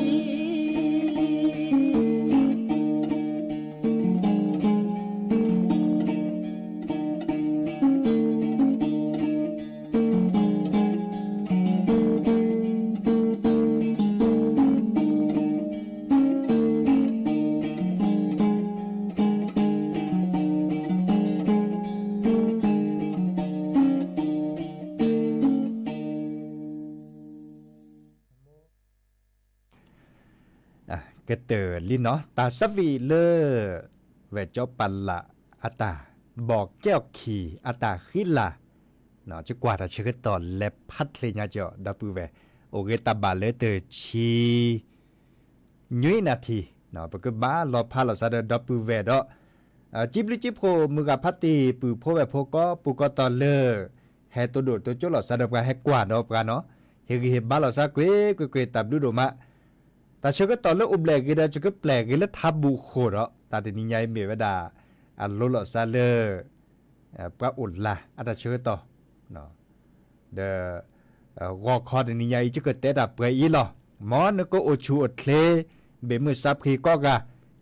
กเตอลิเนาะตาสวีเลอเวจอปันละอาตาบอกแก้วขี่อาตาขิละเนาะจะกว่าตาเชื่อตอนและพัดเลยนะจอดับเวโอเกตาบาเลเตอชียุยนาทีเนาะปกบ้ารอพาเราซาเดดับเวดจิบลิจิโพมือกับพัตตีปูโพแบบโพก็ปูก็ตอนเลอแฮตัวโดดตัวจุลเราซาเดกันให้กว่าเนาะกันเนาะเฮกบ้าเราซาเกวตับดูโดมาแต่เชื่อก็ตอนเลือกอุบแหลกก็ได้จะก็แปลกก็แล้วทับบุโครตาตินิยายเมียว่าดาอันโลลซาเลอปะอุดละอันเชื่อต่อเนาะเดวอคอตินิยายจะก็เตะดับเปย์อีหรอหมอนก็โอชูอดเคลเบมือซับขีก็กะ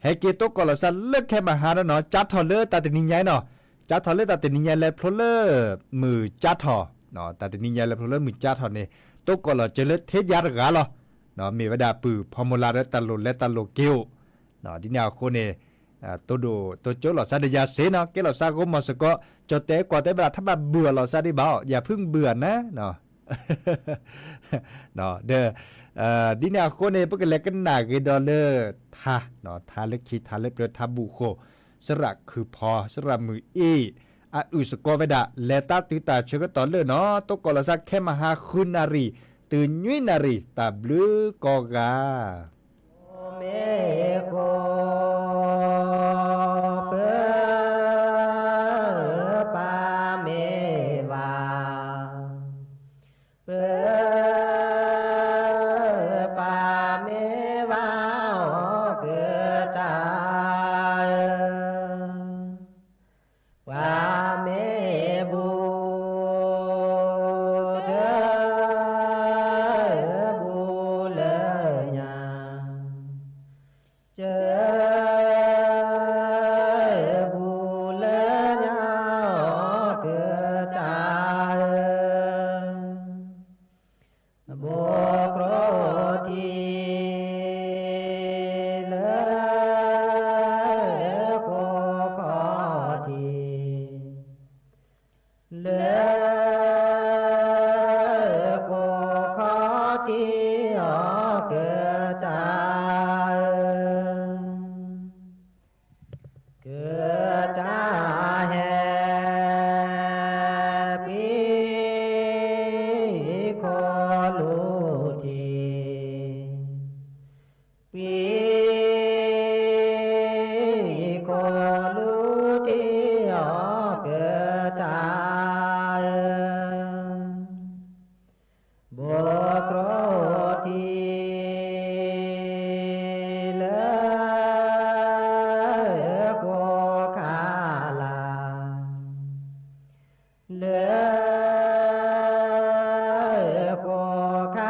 ให้เกตก็ลซาเลือกแค่มาหาเนาะจัดทอเลอตาตินิยายเนาะจัดทอเลอตาตินิยายแล้วพลเลอมือจัดทอเนาะตาตินิยายแล้วพลเลอมือจัดทอเนี่ยตัวก็ลเจริญเทยาระกาหรอเนาะมีวดาปือพอมลาและตลและตลเกียวเนาะที่แนวคนเนี่ยตัวดูตัวโจหล่อซาดิยาเสเนาะเกหล่อซาก็มาสก็จดเตะกว่าแต่เวลาถ้ามาเบื่อหล่อซาดิบ่าวอย่าเพิ่งเบื่อนะเนาะเนาะเด้อที่แนวคนเนี่ยพวกเล็กกันหนักดอลเลอร์ท่าเนาะท่าเล็กขีท่าเล็กเดือท่าบุโคสระคือพอสระมืออีอุสก็วดาและตาตือตาเชื่อก็ตอนเลยเนาะตัวกอลซาแค่มาหาคุณนารีตื่นยุยนารีตาบลือกอกาเมโกเปปาเมวาเปปาเมวาเกตาวาเมบูเจอ ลูทีปีโคลูทีออกเกิดตายบกรทีเลโกคาลาเลโกคา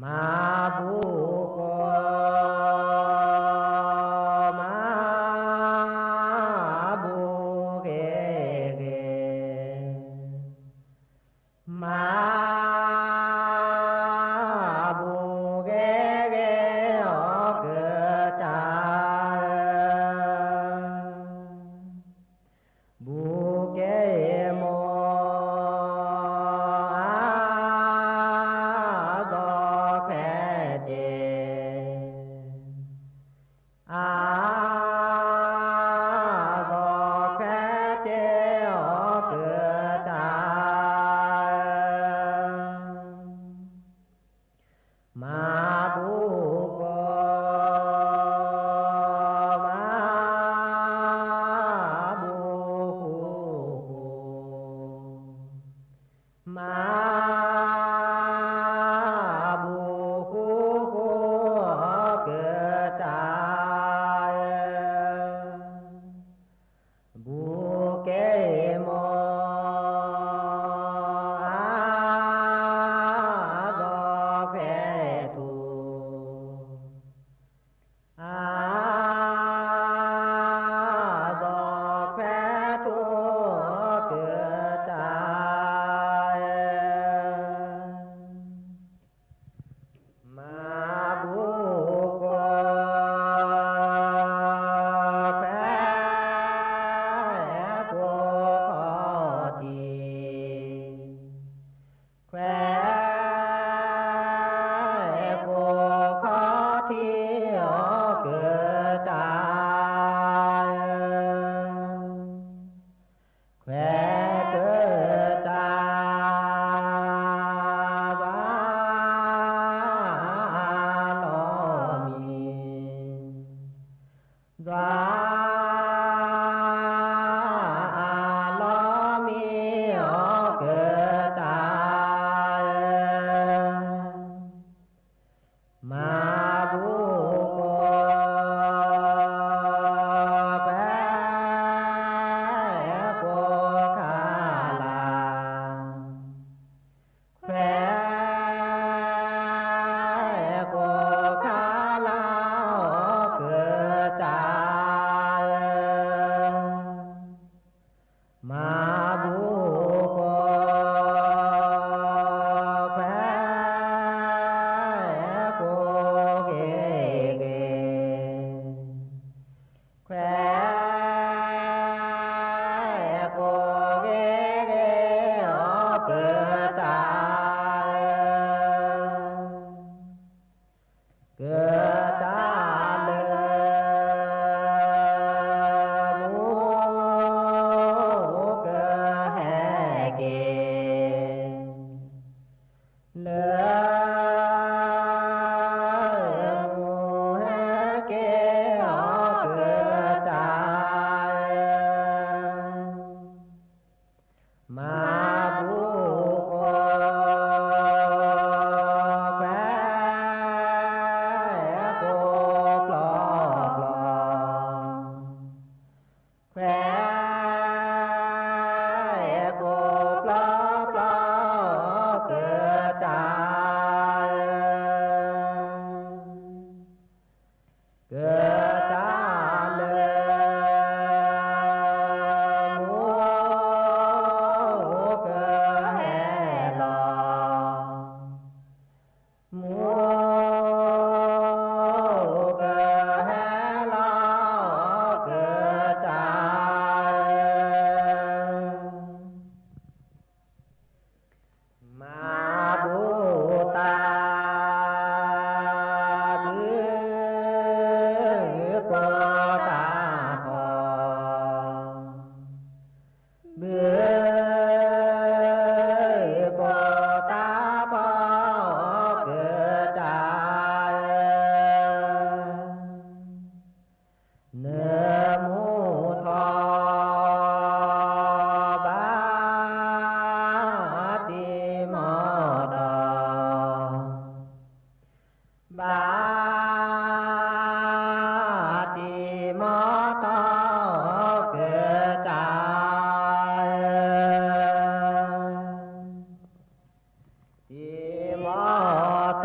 มาบุโกมาบุเกเกมาบุเกเกอเกจาบุเกโม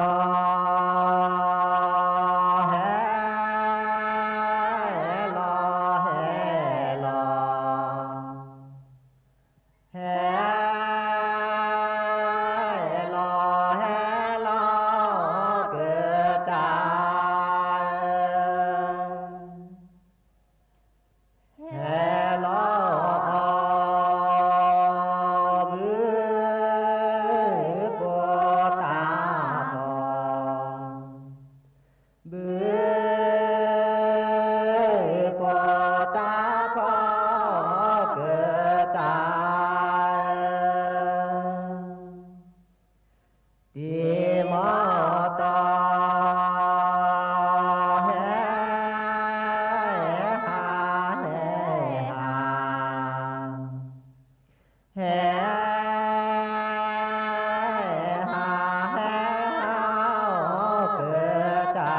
ต่อ มอตอแฮฮาแฮฮาแฮฮาแฮเกิดตา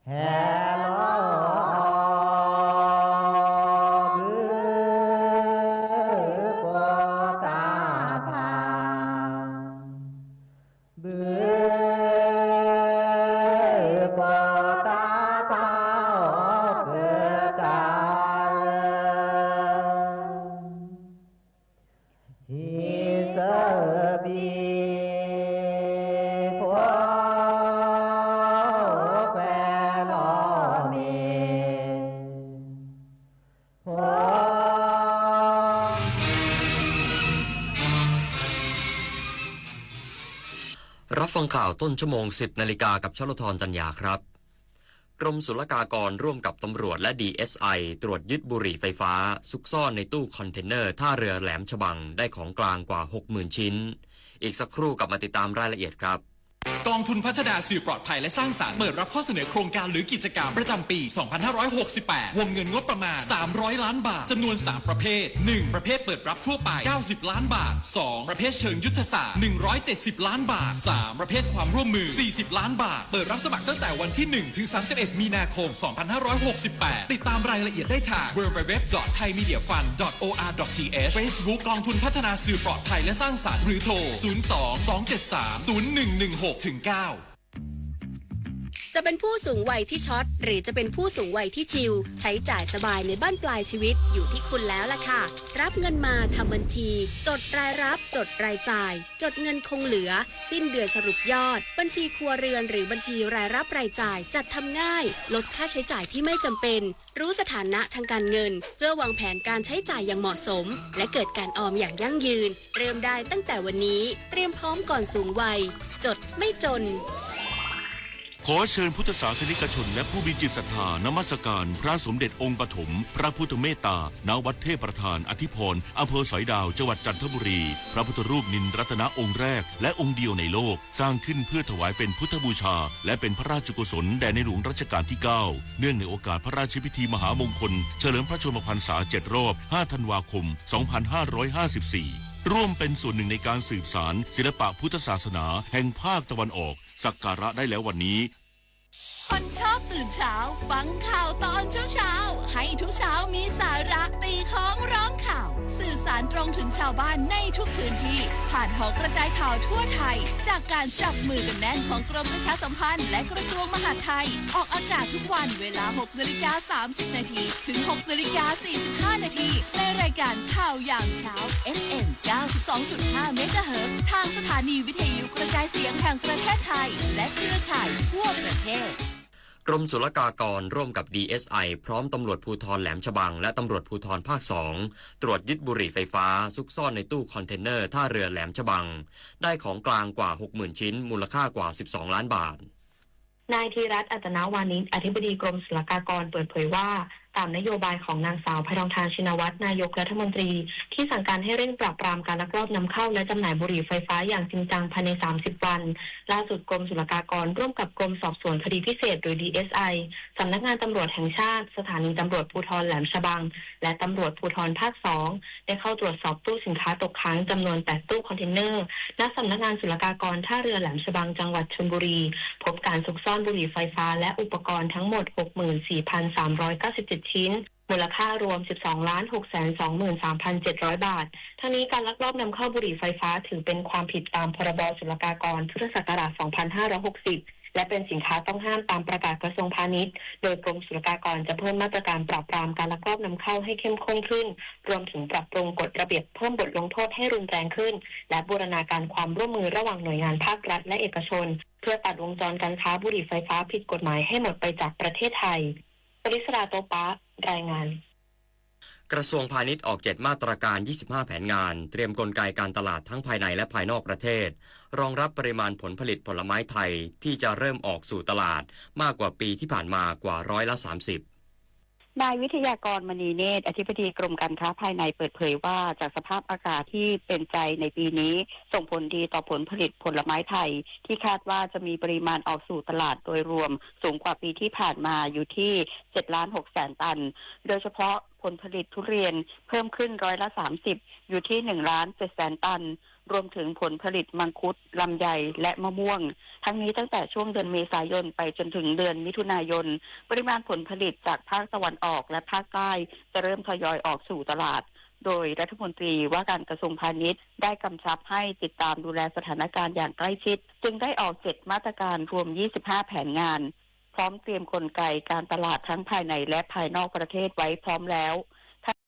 แฮลอรับฟังข่าวต้นชั่วโมง 10 นาฬิกากับชลธรจัญญาครับกรมศุลกากรร่วมกับตำรวจและ DSI ตรวจยึดบุหรี่ไฟฟ้าซุกซ่อนในตู้คอนเทนเนอร์ท่าเรือแหลมฉบังได้ของกลางกว่า 60,000 ชิ้นอีกสักครู่กลับมาติดตามรายละเอียดครับกองทุนพัฒนาสื่อปลอดภัยและสร้างสรรค์เปิดรับข้อเสนอโครงการหรือกิจกรรมประจำปี 2568 วงเงินงบประมาณ 300 ล้านบาท จำนวน 3 ประเภท 1. ประเภทเปิดรับทั่วไป 90 ล้านบาท 2. ประเภทเชิงยุทธศาสตร์ 170 ล้านบาท 3. ประเภทความร่วมมือ 40 ล้านบาท เปิดรับสมัครตั้งแต่วันที่ 1 ถึง 31 มีนาคม 2568 ติดตามรายละเอียดได้ทาง www.thaimediafund.or.th Facebook กองทุนพัฒนาสื่อปลอดภัยและสร้างสรรค์หรือโทร 02-273-0116-9 จะเป็นผู้สูงวัยที่ช็อตหรือจะเป็นผู้สูงวัยที่ชิลใช้จ่ายสบายในบ้านปลายชีวิตอยู่ที่คุณแล้วล่ะค่ะรับเงินมาทำบัญชีจดรายรับจดรายจ่ายจดเงินคงเหลือสิ้นเดือนสรุปยอดบัญชีครัวเรือนหรือบัญชีรายรับรายจ่ายจัดทำง่ายลดค่าใช้จ่ายที่ไม่จำเป็นรู้สถานะทางการเงินเพื่อวางแผนการใช้จ่ายอย่างเหมาะสมและเกิดการออมอย่างยั่งยืนเริ่มได้ตั้งแต่วันนี้เตรียมพร้อมก่อนสูงวัยจดไม่จนขอเชิญพุทธศาสนิกชนและผู้มีจิตศรัทธานมัสการพระสมเด็จองค์ปฐมพระพุทธเมตตาณวัดเทพประธานอธิพรอำเภอสอยดาวจังหวัดจันทบุรีพระพุทธรูปนินรัตนองค์แรกและองค์เดียวในโลกสร้างขึ้นเพื่อถวายเป็นพุทธบูชาและเป็นพระราชกุศลแด่ในหลวงรัชกาลที่ 9เนื่องในโอกาสพระราชพิธีมหามงคลเฉลิมพระชนมพรรษา7 รอบ 5 ธันวาคม 2554ร่วมเป็นส่วนหนึ่งในการสืบสานศิลปะพุทธศาสนาแห่งภาคตะวันออกสักการะได้แล้ววันนี้คนชอบตื่นเช้าฟังข่าวตอนเช้าให้ทุกเช้ามีสาระตีของร้องข่าวสื่อสารตรงถึงชาวบ้านในทุกพื้นที่ผ่านหอกระจายข่าวทั่วไทยจากการจับมือกันแน่นของกรมประชาสัมพันธ์และกระทรวงมหาดไทยออกอากาศทุกวันเวลา 6:30 น.ถึง 6:45 น.ในรายการข่าวยามเช้า FM 92.5 เมกะเฮิรตซ์ทางสถานีวิทยุกระจายเสียงแห่งประเทศไทยและเครือข่ายทั่วประเทศกรมศุลกากรร่วมกับ DSI พร้อมตำรวจภูธรแหลมฉบังและตำรวจภูธรภาค 2ตรวจยึดบุหรี่ไฟฟ้าซุกซ่อนในตู้คอนเทนเนอร์ท่าเรือแหลมฉบังได้ของกลางกว่า 60,000 ชิ้นมูลค่ากว่า 12 ล้านบาทนายธีรัตน์อัตนาวานิชอธิบดีกรมศุลกากรเปิดเผยว่าตามนโยบายของนางสาวไพทองธารชินวัตรนายกรัฐมนตรีที่สั่งการให้เร่งปราบปรามการลักลอบนำเข้าและจำหน่ายบุหรี่ไฟฟ้าอย่างจริงจังภายใน30 วันล่าสุดกรมศุลกากรร่วมกับกรมสอบสวนคดีพิเศษหรือ DSI สำนักงานตำรวจแห่งชาติสถานีตำรวจภูธรแหลมฉบังและตำรวจภูธรภาค 2ได้เข้าตรวจสอบตู้สินค้าตกค้างจำนวน8ตู้คอนเทนเนอร์ณสำนักงานศุลกากรท่าเรือแหลมฉบังจังหวัดชลบุรีพบการซุกซ่อนบุหรี่ไฟฟ้าและอุปกรณ์ทั้งหมด 64,397 ชิ้นมูลค่ารวม 12,623,700 บาททั้งนี้การลักลอบนำเข้าบุหรี่ไฟฟ้าถือเป็นความผิดตามพรบศุลกากรพุทธศักราช 2560 และเป็นสินค้าต้องห้ามตามประกาศกระทรวงพาณิชย์โดยกรมศุลกากรจะเพิ่มมาตรการปราบปรามการลักลอบนำเข้าให้เข้มข้นขึ้นรวมถึงปรับปรุงกฎระเบียบเพิ่มบทลงโทษให้รุนแรงขึ้นและบูรณาการความร่วมมือระหว่างหน่วยงานภาครัฐและเอกชนเพื่อตัดวงจรการค้าบุหรี่ไฟฟ้าผิดกฎหมายให้หมดไปจากประเทศไทยปริศราโตปะรายงานกระทรวงพาณิชย์ออก7มาตรการ25แผนงานเตรียมกลไกการตลาดทั้งภายในและภายนอกประเทศรองรับปริมาณผลผลิตผลไม้ไทยที่จะเริ่มออกสู่ตลาดมากกว่าปีที่ผ่านมากว่า30%ม นายวิทยากรมณีเนตรอธิบดีกรมการค้าภายในเปิดเผยว่าจากสภาพอากาศที่เป็นใจในปีนี้ส่งผลดีต่อผลผลิตผลไม้ไทยที่คาดว่าจะมีปริมาณออกสู่ตลาดโดยรวมสูงกว่าปีที่ผ่านมาอยู่ที่ 7,600,000 ตันโดยเฉพาะผลผลิตทุเรียนเพิ่มขึ้น30%อยู่ที่ 1,700,000 ตันรวมถึงผลผลิตมังคุดลำไยและมะม่วงทั้งนี้ตั้งแต่ช่วงเดือนเมษายนไปจนถึงเดือนมิถุนายนปริมาณผลผลิตจากภาคตะวันออกและภาคใต้จะเริ่มทยอยออกสู่ตลาดโดยรัฐมนตรีว่าการกระทรวงพาณิชย์ได้กำชับให้ติดตามดูแลสถานการณ์อย่างใกล้ชิดจึงได้ออก7มาตรการรวม25แผนงานพร้อมเตรียมกลไกการตลาดทั้งภายในและภายนอกประเทศไว้พร้อมแล้ว